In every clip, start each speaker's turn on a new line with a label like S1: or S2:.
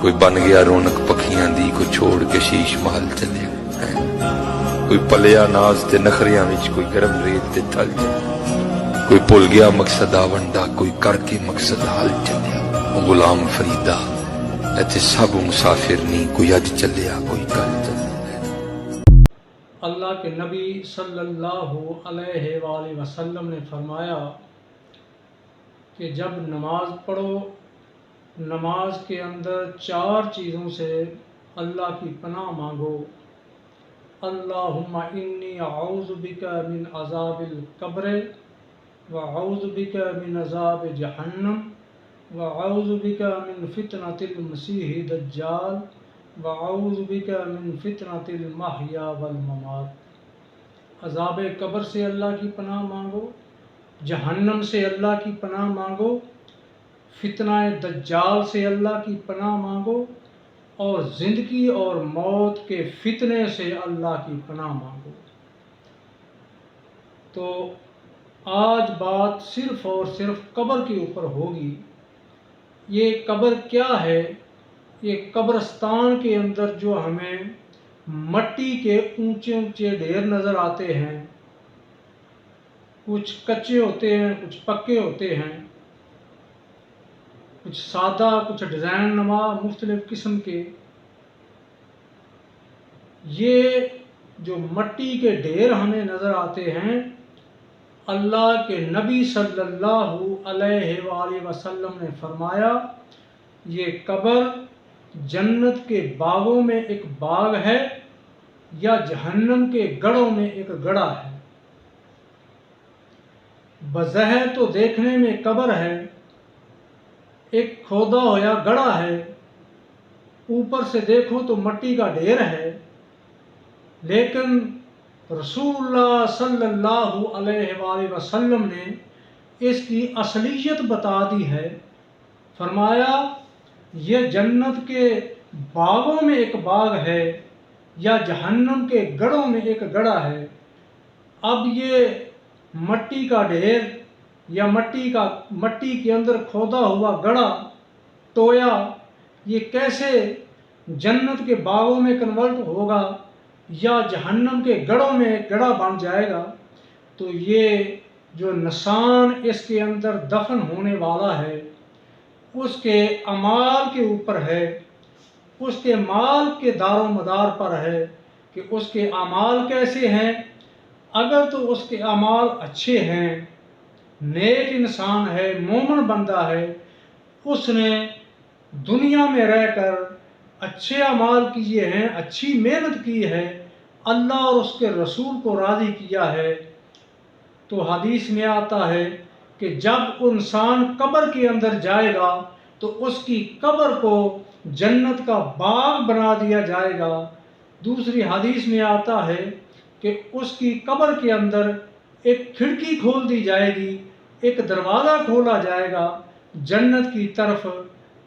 S1: کوئی بن گیا رونق پکھیاں دی، کوئی چھوڑ کے شیش محل چلے، کوئی پلیا ناز تے نخریاں وچ، کوئی گرم ریت تے تھل چلے، کوئی بھول گیا مقصد آونڈا، کوئی کر کے مقصد حل چلیا۔ غلام فریدا ایتھے سب مسافر نہیں، کوئی اج چلیا کوئی کل چلیا۔
S2: اللہ کے نبی صلی اللہ علیہ وآلہ وسلم نے فرمایا کہ جب نماز پڑھو، نماز کے اندر 4 چیزوں سے اللہ کی پناہ مانگو۔ اللہم انی اعوذ بک من عذاب القبر واعوذ بک من عذاب جہنم واعوذ بک من فتنۃ المسیح الدجال واعوذ بک من فتنۃ المحیا والممات۔ عذاب قبر سے اللہ کی پناہ مانگو، جہنم سے اللہ کی پناہ مانگو، فتنہ دجال سے اللہ کی پناہ مانگو، اور زندگی اور موت کے فتنے سے اللہ کی پناہ مانگو۔ تو آج بات صرف اور صرف قبر کے اوپر ہوگی۔ یہ قبر کیا ہے؟ یہ قبرستان کے اندر جو ہمیں مٹی کے اونچے اونچے ڈھیر نظر آتے ہیں، کچھ کچے ہوتے ہیں، کچھ پکے ہوتے ہیں، کچھ سادہ، کچھ ڈیزائن نما، مختلف قسم کے، یہ جو مٹی کے ڈھیر ہمیں نظر آتے ہیں، اللہ کے نبی صلی اللہ علیہ وآلہ وسلم نے فرمایا یہ قبر جنت کے باغوں میں ایک باغ ہے یا جہنم کے گڑھوں میں ایک گڑھا ہے۔ بظاہر تو دیکھنے میں قبر ہے، ایک کھودا ہوا گڑھا ہے، اوپر سے دیکھو تو مٹی کا ڈھیر ہے، لیکن رسول اللہ صلی اللہ علیہ وآلہ وسلم نے اس کی اصلیت بتا دی ہے۔ فرمایا یہ جنت کے باغوں میں ایک باغ ہے یا جہنم کے گڑھوں میں ایک گڑھا ہے۔ اب یہ مٹی کا ڈھیر یا مٹی کے اندر کھودا ہوا گڑھا، ٹویا، یہ کیسے جنت کے باغوں میں کنورٹ ہوگا یا جہنم کے گڑھوں میں گڑھا بن جائے گا؟ تو یہ جو نشان اس کے اندر دفن ہونے والا ہے، اس کے اعمال کے اوپر ہے، اس کے مال کے دار و مدار پر ہے کہ اس کے اعمال کیسے ہیں۔ اگر تو اس کے اعمال اچھے ہیں، نیک انسان ہے، مومن بندہ ہے، اس نے دنیا میں رہ کر اچھے اعمال کیے ہیں، اچھی محنت کی ہے، اللہ اور اس کے رسول کو راضی کیا ہے، تو حدیث میں آتا ہے کہ جب انسان قبر کے اندر جائے گا تو اس کی قبر کو جنت کا باغ بنا دیا جائے گا۔ دوسری حدیث میں آتا ہے کہ اس کی قبر کے اندر ایک کھڑکی کھول دی جائے گی، ایک دروازہ کھولا جائے گا جنت کی طرف،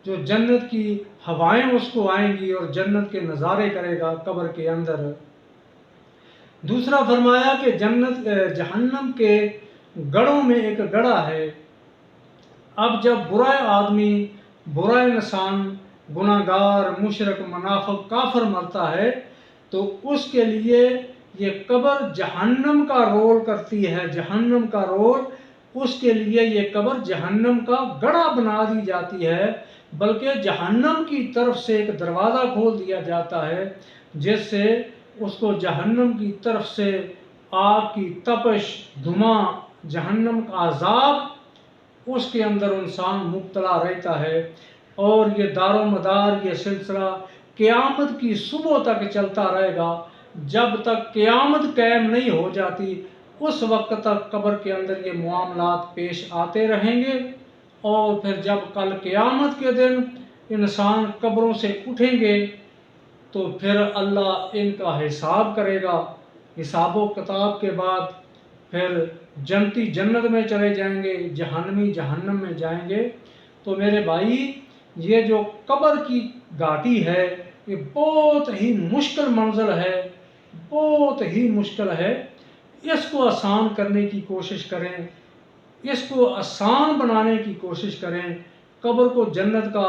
S2: جو جنت کی ہوائیں اس کو آئیں گی اور جنت کے نظارے کرے گا قبر کے اندر۔ دوسرا فرمایا کہ جہنم کے گڑھوں میں ایک گڑھا ہے۔ اب جب برا آدمی، برا انسان، گناہگار، مشرک، منافق، کافر مرتا ہے تو اس کے لیے یہ قبر جہنم کا رول کرتی ہے، جہنم کا رول، اس کے لیے یہ قبر جہنم کا گڑھا بنا دی جاتی ہے، بلکہ جہنم کی طرف سے ایک دروازہ کھول دیا جاتا ہے جس سے اس کو جہنم کی طرف سے آگ کی تپش، دھواں، جہنم کا عذاب، اس کے اندر انسان مبتلا رہتا ہے، اور یہ دار و مدار، یہ سلسلہ قیامت کی صبح تک چلتا رہے گا۔ جب تک قیامت قائم نہیں ہو جاتی اس وقت تک قبر کے اندر یہ معاملات پیش آتے رہیں گے، اور پھر جب کل قیامت کے دن انسان قبروں سے اٹھیں گے تو پھر اللہ ان کا حساب کرے گا۔ حساب و کتاب کے بعد پھر جنتی جنت میں چلے جائیں گے، جہنمی جہنم میں جائیں گے۔ تو میرے بھائی، یہ جو قبر کی گھاٹی ہے یہ بہت ہی مشکل منزل ہے، بہت ہی مشکل ہے۔ اس کو آسان کرنے کی کوشش کریں، اس کو آسان بنانے کی کوشش کریں، قبر کو جنت کا